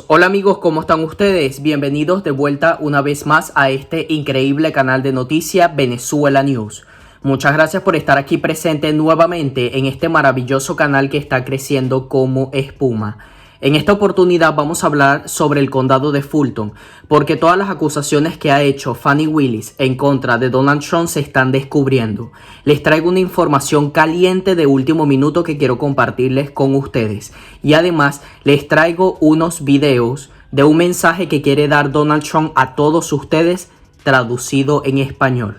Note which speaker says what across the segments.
Speaker 1: Hola amigos, ¿cómo están ustedes? Bienvenidos de vuelta una vez más a este increíble canal de noticias Venezuela News. Muchas gracias por estar aquí presente nuevamente en este maravilloso canal que está creciendo como espuma. En esta oportunidad vamos a hablar sobre el condado de Fulton, porque todas las acusaciones que ha hecho FANI WILLIS en contra de Donald Trump se están descubriendo. Les traigo una información caliente de último minuto que quiero compartirles con ustedes. Y además les traigo unos videos de un mensaje que quiere dar Donald Trump a todos ustedes traducido en español,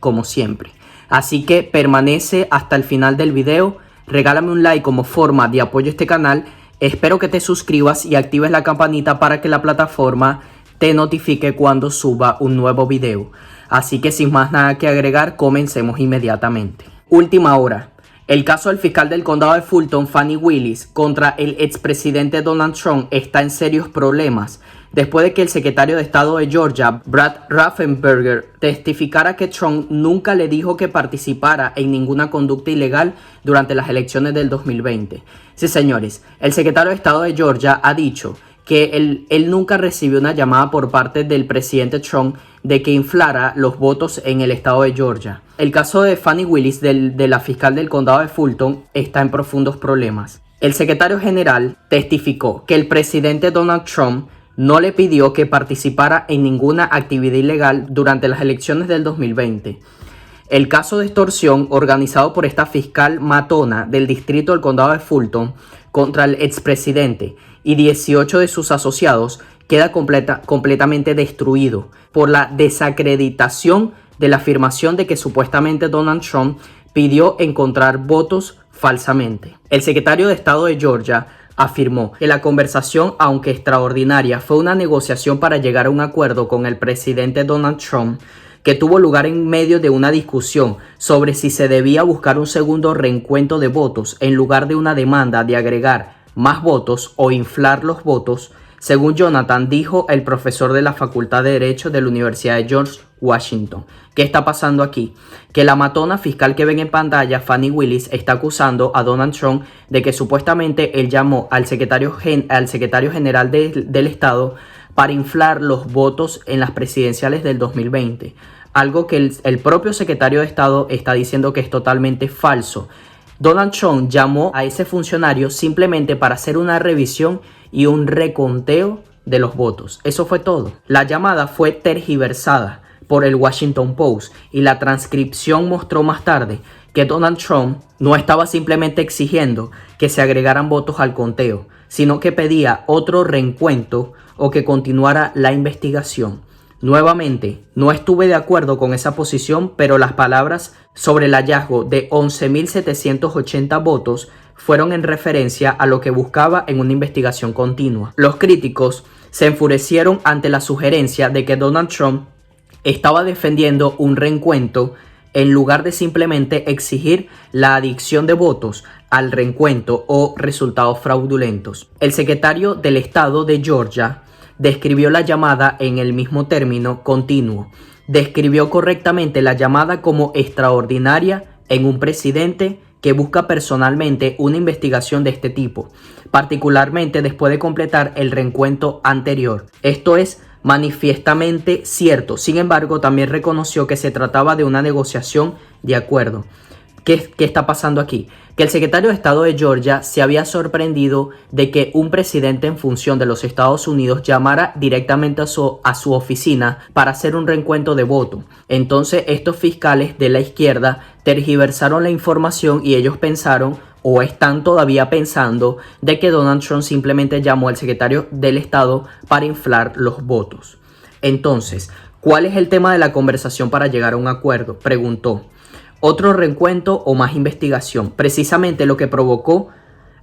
Speaker 1: como siempre. Así que permanece hasta el final del video, regálame un like como forma de apoyo a este canal. Espero que te suscribas y actives la campanita para que la plataforma te notifique cuando suba un nuevo video. Así que sin más nada que agregar, comencemos inmediatamente. Última hora. El caso del fiscal del condado de Fulton, FANI WILLIS, contra el expresidente Donald Trump está en serios problemas después de que el secretario de Estado de Georgia, Brad Raffensperger, testificara que Trump nunca le dijo que participara en ninguna conducta ilegal durante las elecciones del 2020. Sí, señores, el secretario de Estado de Georgia ha dicho que él nunca recibió una llamada por parte del presidente Trump de que inflara los votos en el estado de Georgia. El caso de FANI WILLIS, de la fiscal del condado de Fulton, está en profundos problemas. El secretario general testificó que el presidente Donald Trump no le pidió que participara en ninguna actividad ilegal durante las elecciones del 2020. El caso de extorsión organizado por esta fiscal matona del distrito del condado de Fulton contra el expresidente y 18 de sus asociados queda completamente destruido por la desacreditación de la afirmación de que supuestamente Donald Trump pidió encontrar votos falsamente. El secretario de Estado de Georgia afirmó que la conversación, aunque extraordinaria, fue una negociación para llegar a un acuerdo con el presidente Donald Trump que tuvo lugar en medio de una discusión sobre si se debía buscar un segundo reencuentro de votos en lugar de una demanda de agregar más votos o inflar los votos, según Jonathan, dijo el profesor de la Facultad de Derecho de la Universidad de George Washington. ¿Qué está pasando aquí? Que la matona fiscal que ven en pantalla, FANI WILLIS, está acusando a Donald Trump de que supuestamente él llamó al secretario general del Estado para inflar los votos en las presidenciales del 2020. Algo que el propio secretario de Estado está diciendo que es totalmente falso. Donald Trump llamó a ese funcionario simplemente para hacer una revisión y un reconteo de los votos. Eso fue todo. La llamada fue tergiversada por el Washington Post y la transcripción mostró más tarde que Donald Trump no estaba simplemente exigiendo que se agregaran votos al conteo, sino que pedía otro reencuentro o que continuara la investigación. Nuevamente, no estuve de acuerdo con esa posición, pero las palabras sobre el hallazgo de 11.780 votos fueron en referencia a lo que buscaba en una investigación continua. Los críticos se enfurecieron ante la sugerencia de que Donald Trump estaba defendiendo un reencuentro en lugar de simplemente exigir la adición de votos al reencuentro o resultados fraudulentos. El secretario del Estado de Georgia describió la llamada en el mismo término continuo. Describió correctamente la llamada como extraordinaria en un presidente que busca personalmente una investigación de este tipo, particularmente después de completar el reencuentro anterior. Esto es manifiestamente cierto. Sin embargo, también reconoció que se trataba de una negociación de acuerdo. ¿Qué está pasando aquí? Que el secretario de Estado de Georgia se había sorprendido de que un presidente en función de los Estados Unidos llamara directamente a su oficina para hacer un reencuentro de voto. Entonces estos fiscales de la izquierda tergiversaron la información y ellos pensaron, o están todavía pensando, de que Donald Trump simplemente llamó al secretario del Estado para inflar los votos. Entonces, ¿cuál es el tema de la conversación para llegar a un acuerdo?, preguntó. ¿Otro reencuentro o más investigación? Precisamente lo que provocó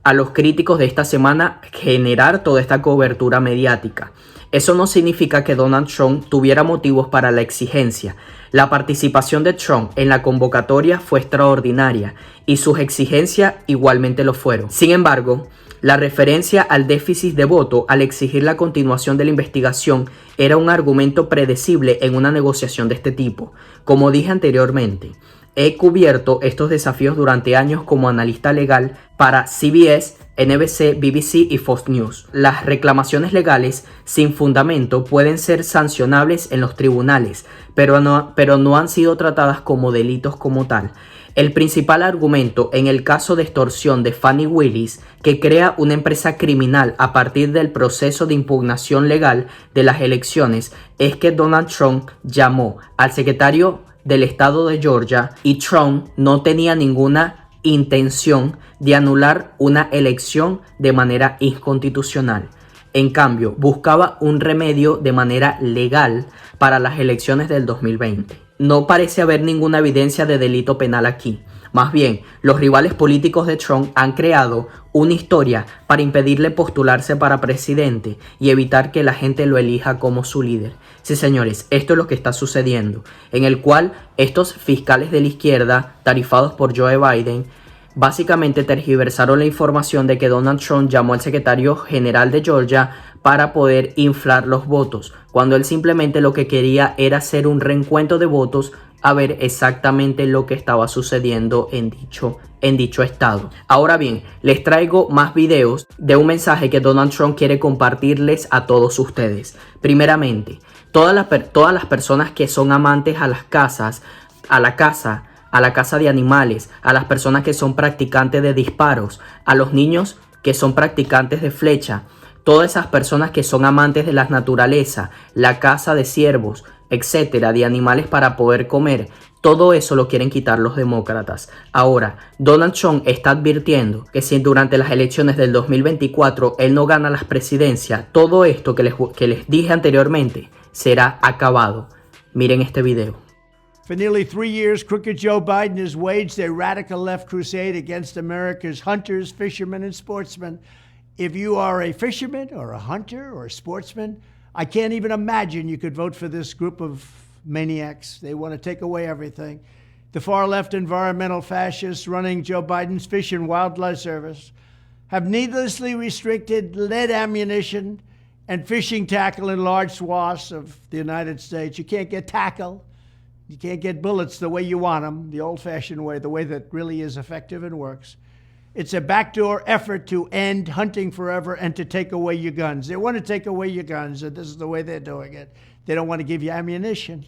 Speaker 1: a los críticos de esta semana generar toda esta cobertura mediática. Eso no significa que Donald Trump tuviera motivos para la exigencia. La participación de Trump en la convocatoria fue extraordinaria y sus exigencias igualmente lo fueron. Sin embargo, la referencia al déficit de voto al exigir la continuación de la investigación era un argumento predecible en una negociación de este tipo. Como dije anteriormente, he cubierto estos desafíos durante años como analista legal para CBS, NBC, BBC y Fox News. Las reclamaciones legales sin fundamento pueden ser sancionables en los tribunales, pero no han sido tratadas como delitos como tal. El principal argumento en el caso de extorsión de FANI Willis, que crea una empresa criminal a partir del proceso de impugnación legal de las elecciones, es que Donald Trump llamó al secretario del estado de Georgia y Trump no tenía ninguna intención de anular una elección de manera inconstitucional. En cambio, buscaba un remedio de manera legal para las elecciones del 2020. No parece haber ninguna evidencia de delito penal aquí. Más bien, los rivales políticos de Trump han creado una historia para impedirle postularse para presidente y evitar que la gente lo elija como su líder. Sí, señores, esto es lo que está sucediendo, en el cual estos fiscales de la izquierda, tarifados por Joe Biden, básicamente tergiversaron la información de que Donald Trump llamó al secretario general de Georgia para poder inflar los votos, cuando él simplemente lo que quería era hacer un reencuentro de votos a ver exactamente lo que estaba sucediendo en dicho estado. Ahora bien, les traigo más videos de un mensaje que Donald Trump quiere compartirles a todos ustedes. Primeramente, todas las personas que son amantes a las casas, a la caza de animales, a las personas que son practicantes de disparos, a los niños que son practicantes de flecha, todas esas personas que son amantes de la naturaleza, la caza de ciervos, etcétera, de animales para poder comer, todo eso lo quieren quitar los demócratas. Ahora, Donald Trump está advirtiendo que si durante las elecciones del 2024 él no gana la presidencia, todo esto que les dije anteriormente será acabado. Miren este video.
Speaker 2: For nearly 3 years, crooked Joe Biden has waged a radical left crusade against America's hunters, fishermen, and sportsmen. If you are a fisherman or a hunter or a sportsman, I can't even imagine you could vote for this group of maniacs. They want to take away everything. The far-left environmental fascists running Joe Biden's Fish and Wildlife Service have needlessly restricted lead ammunition and fishing tackle in large swaths of the United States. You can't get tackle. You can't get bullets the way you want them, the old-fashioned way, the way that really is effective and works. It's a backdoor effort to end hunting forever and to take away your guns. They want to take away your guns, and this is the way they're doing it. They don't want to give you ammunition.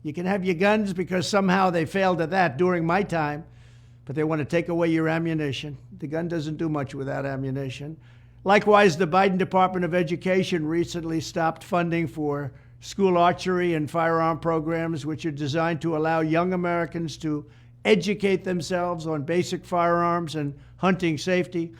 Speaker 2: You can have your guns because somehow they failed at that during my time, but they want to take away your ammunition. The gun doesn't do much without ammunition. Likewise, the Biden Department of Education recently stopped funding for school archery and firearm programs, which are designed to allow young Americans to educate themselves on basic firearms and hunting safety.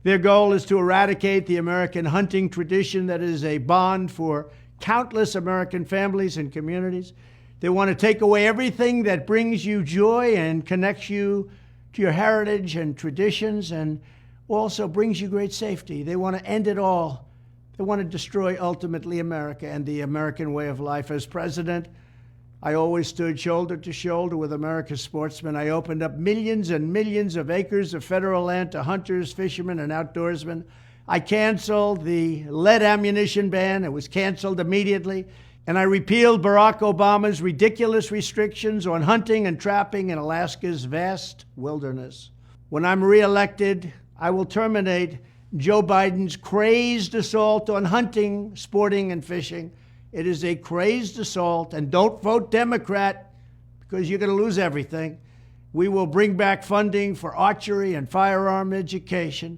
Speaker 2: Their goal is to eradicate the American hunting tradition that is a bond for countless American families and communities. They want to take away everything that brings you joy and connects you to your heritage and traditions and also brings you great safety. They want to end it all. They want to destroy ultimately America and the American way of life. As president, I always stood shoulder to shoulder with America's sportsmen. I opened up millions and millions of acres of federal land to hunters, fishermen, and outdoorsmen. I canceled the lead ammunition ban. It was canceled immediately. And I repealed Barack Obama's ridiculous restrictions on hunting and trapping in Alaska's vast wilderness. When I'm reelected, I will terminate Joe Biden's crazed assault on hunting, sporting, and fishing. It is a crazed assault, and don't vote Democrat because you're going to lose everything. We will bring back funding for archery and firearm education.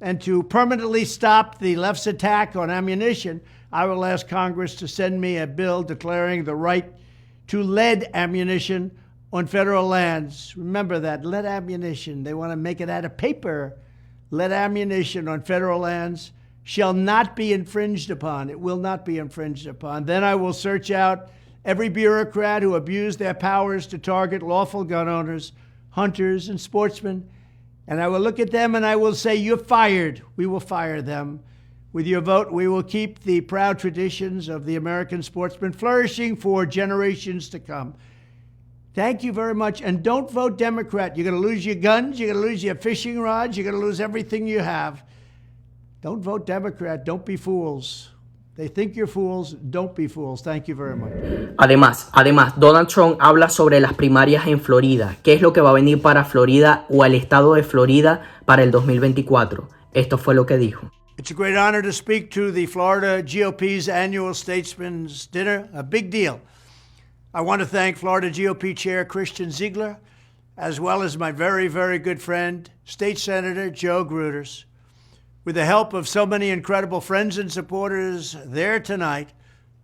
Speaker 2: And to permanently stop the left's attack on ammunition, I will ask Congress to send me a bill declaring the right to lead ammunition on federal lands. Remember that, lead ammunition. They want to make it out of paper. Lead ammunition on federal lands shall not be infringed upon. It will not be infringed upon. Then I will search out every bureaucrat who abused their powers to target lawful gun owners, hunters, and sportsmen. And I will look at them and I will say, you're fired. We will fire them. With your vote, we will keep the proud traditions of the American sportsman flourishing for generations to come. Thank you very much. And don't vote Democrat. You're going to lose your guns. You're going to lose your fishing rods. You're going to lose everything you have. Don't vote Democrat. Don't be fools. They think you're fools. Don't be fools. Thank you very much.
Speaker 1: Además, Donald Trump habla sobre las primarias en Florida. ¿Qué es lo que va a venir para Florida o al estado de Florida para el 2024? Esto fue lo que dijo.
Speaker 2: It's a great honor to speak to the Florida GOP's annual Statesman's Dinner, a big deal. I want to thank Florida GOP Chair Christian Ziegler, as well as my very, very good friend, State Senator Joe Gruters. With the help of so many incredible friends and supporters there tonight,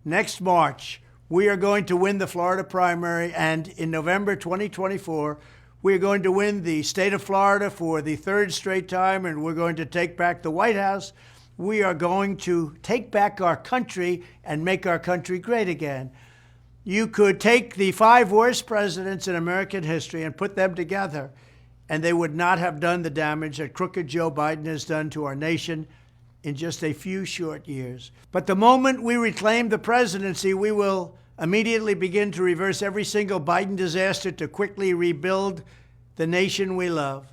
Speaker 2: next March, we are going to win the Florida primary, and in November 2024, we are going to win the state of Florida for the third straight time, and we're going to take back the White House. We are going to take back our country and make our country great again. You could take the 5 worst presidents in American history and put them together, and they would not have done the damage that crooked Joe Biden has done to our nation in just a few short years. But the moment we reclaim the presidency, we will immediately begin to reverse every single Biden disaster to quickly rebuild the nation we love.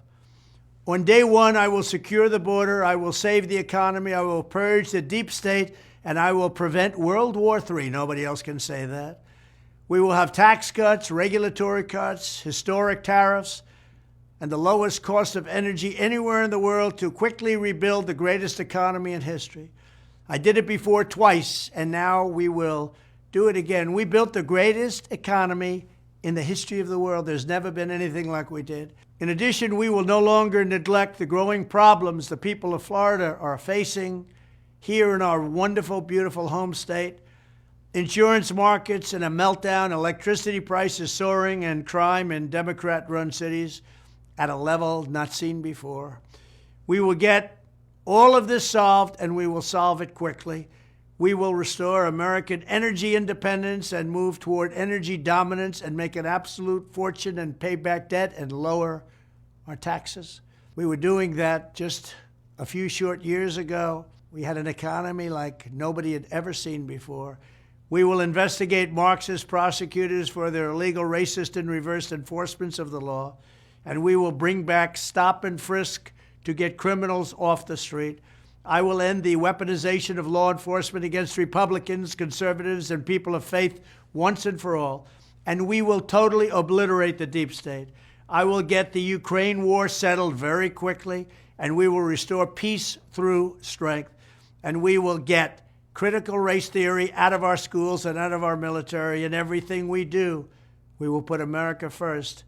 Speaker 2: On day one, I will secure the border, I will save the economy, I will purge the deep state, and I will prevent World War III. Nobody else can say that. We will have tax cuts, regulatory cuts, historic tariffs, and the lowest cost of energy anywhere in the world to quickly rebuild the greatest economy in history. I did it before twice, and now we will do it again. We built the greatest economy in the history of the world. There's never been anything like we did. In addition, we will no longer neglect the growing problems the people of Florida are facing here in our wonderful, beautiful home state. Insurance markets in a meltdown, electricity prices soaring, and crime in Democrat-run cities at a level not seen before. We will get all of this solved, and we will solve it quickly. We will restore American energy independence and move toward energy dominance and make an absolute fortune and pay back debt and lower our taxes. We were doing that just a few short years ago. We had an economy like nobody had ever seen before. We will investigate Marxist prosecutors for their illegal, racist, and reversed enforcements of the law. And we will bring back stop and frisk to get criminals off the street. I will end the weaponization of law enforcement against Republicans, conservatives, and people of faith once and for all. And we will totally obliterate the deep state. I will get the Ukraine war settled very quickly, and we will restore peace through strength. And we will get critical race theory out of our schools and out of our military. And everything we do, we will put America first.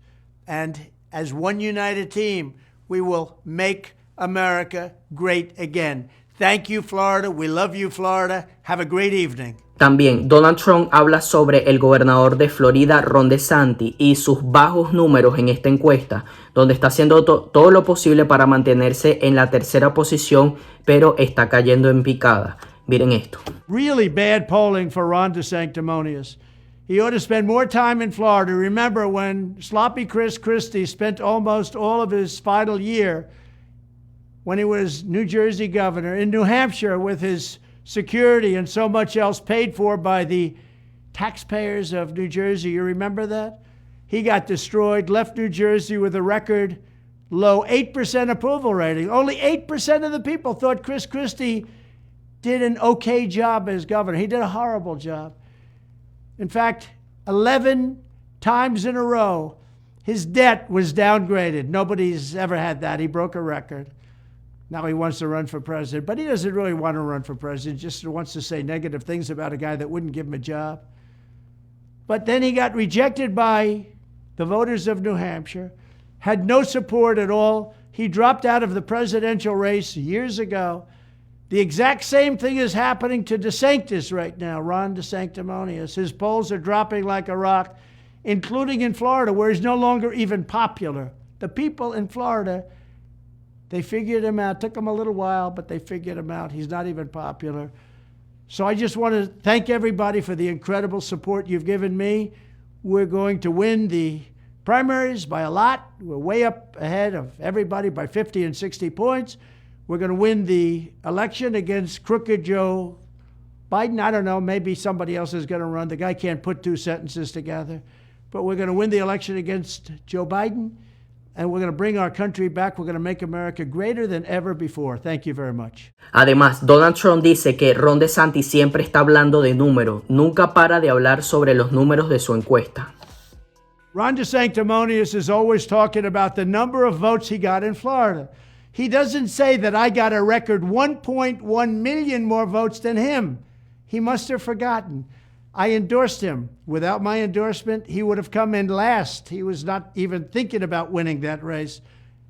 Speaker 2: And as one united team, we will make America great again. Thank you, Florida. We love you, Florida. Have a great evening.
Speaker 1: También Donald Trump habla sobre el gobernador de Florida, Ron DeSantis, y sus bajos números en esta encuesta, donde está haciendo todo lo posible para mantenerse en la tercera posición, pero está cayendo en picada. Miren esto.
Speaker 2: Really bad polling for Ron DeSanctimonious. He ought to spend more time in Florida. Remember when Sloppy Chris Christie spent almost all of his final year when he was New Jersey governor in New Hampshire with his security and so much else paid for by the taxpayers of New Jersey. You remember that? He got destroyed, left New Jersey with a record low 8% approval rating. Only 8% of the people thought Chris Christie did an okay job as governor. He did a horrible job. In fact, 11 times in a row, his debt was downgraded. Nobody's ever had that. He broke a record. Now he wants to run for president, but he doesn't really want to run for president. He just wants to say negative things about a guy that wouldn't give him a job. But then he got rejected by the voters of New Hampshire, had no support at all. He dropped out of the presidential race years ago. The exact same thing is happening to DeSantis right now, Ron DeSanctimonious. His polls are dropping like a rock, including in Florida, where he's no longer even popular. The people in Florida, they figured him out. Took him a little while, but they figured him out. He's not even popular. So I just want to thank everybody for the incredible support you've given me. We're going to win the primaries by a lot. We're way up ahead of everybody by 50 and 60 points. We're going to win the election against crooked Joe Biden. I don't know, maybe somebody else is going to run. The guy can't put two sentences together. But we're going to win the election against Joe Biden, and we're going to bring our country back. We're going to make America greater than ever before. Thank you very much.
Speaker 1: Además, Donald Trump dice que Ron DeSantis siempre está hablando de números. Nunca para de hablar sobre los números de su encuesta.
Speaker 2: Ron DeSanctimonious is always talking about the number of votes he got in Florida. He doesn't say that I got a record 1.1 million more votes than him. He must have forgotten. I endorsed him. Without my endorsement, he would have come in last. He was not even thinking about winning that race.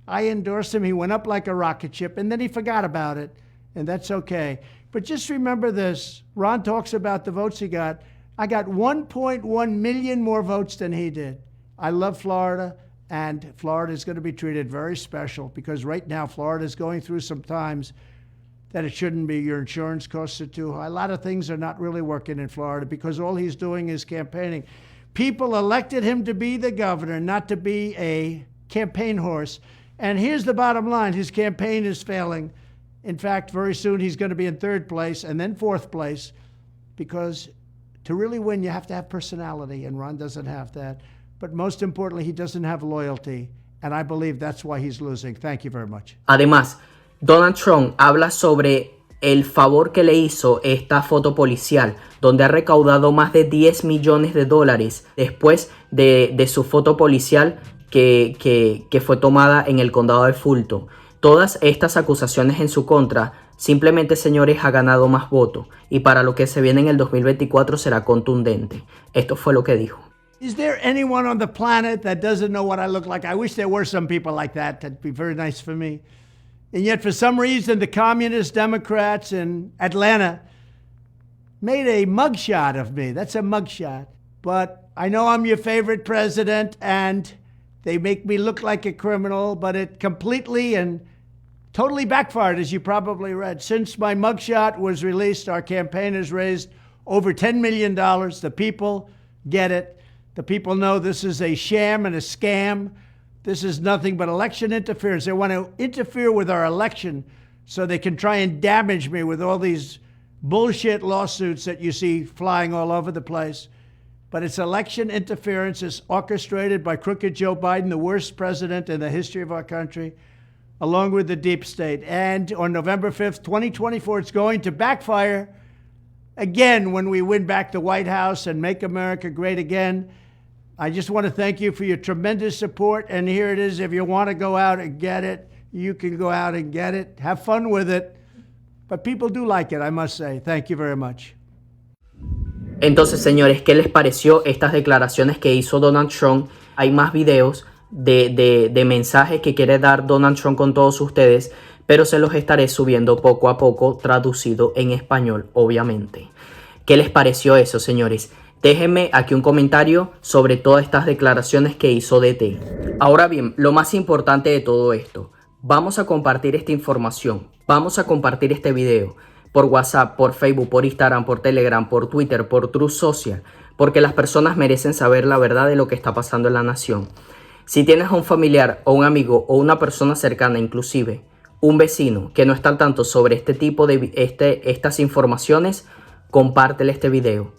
Speaker 2: I endorsed him. He went up like a rocket ship, and then he forgot about it, and that's okay. But just remember this. Ron talks about the votes he got. I got 1.1 million more votes than he did. I love Florida, and Florida is going to be treated very special because right now Florida is going through some times that it shouldn't be. Your insurance costs are too high. A lot of things are not really working in Florida because all he's doing is campaigning. People elected him to be the governor, not to be a campaign horse. And here's the bottom line. His campaign is failing. In fact, very soon he's going to be in third place and then fourth place because to really win, you have to have personality, and Ron doesn't have that. But most importantly, he doesn't have loyalty, and I believe that's why he's losing. Thank you very much.
Speaker 1: Además, Donald Trump habla sobre el favor que le hizo esta foto policial, donde ha recaudado más de 10 millones de dólares después de su foto policial que fue tomada en el condado de Fulton. Todas estas acusaciones en su contra, simplemente, señores, ha ganado más votos, y para lo que se viene en el 2024 será contundente. Esto fue lo que dijo.
Speaker 2: Is there anyone on the planet that doesn't know what I look like? I wish there were some people like that. That'd be very nice for me. And yet, for some reason, the communist Democrats in Atlanta made a mugshot of me. That's a mugshot. But I know I'm your favorite president, and they make me look like a criminal, but it completely and totally backfired, as you probably read. Since my mugshot was released, our campaign has raised over $10 million. The people get it. The people know this is a sham and a scam. This is nothing but election interference. They want to interfere with our election so they can try and damage me with all these bullshit lawsuits that you see flying all over the place. But it's election interference. It's orchestrated by crooked Joe Biden, the worst president in the history of our country, along with the deep state. And on November 5th, 2024, it's going to backfire again when we win back the White House and make America great again. I just want to thank you for your tremendous support. And here it is. If you want to go out and get it, you can go out and get it. Have fun with it. But people do like it, I must say. Thank you very much.
Speaker 1: Entonces, señores, ¿qué les pareció estas declaraciones que hizo Donald Trump? Hay más videos de mensajes que quiere dar Donald Trump con todos ustedes, pero se los estaré subiendo poco a poco, traducido en español, obviamente. ¿Qué les pareció eso, señores? Déjenme aquí un comentario sobre todas estas declaraciones que hizo DT. Ahora bien, lo más importante de todo esto, vamos a compartir esta información, vamos a compartir este video por WhatsApp, por Facebook, por Instagram, por Telegram, por Twitter, por Truth Social, porque las personas merecen saber la verdad de lo que está pasando en la nación. Si tienes a un familiar o un amigo o una persona cercana, inclusive un vecino que no está al tanto sobre este tipo de estas informaciones, compártele este video.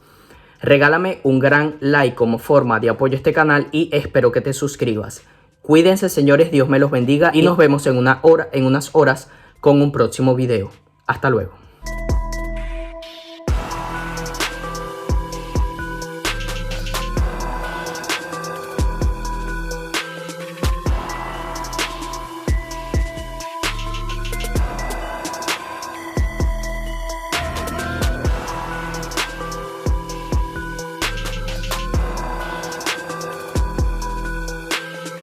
Speaker 1: Regálame un gran like como forma de apoyo a este canal y espero que te suscribas. Cuídense, señores, Dios me los bendiga y nos vemos en unas horas con un próximo video. Hasta luego.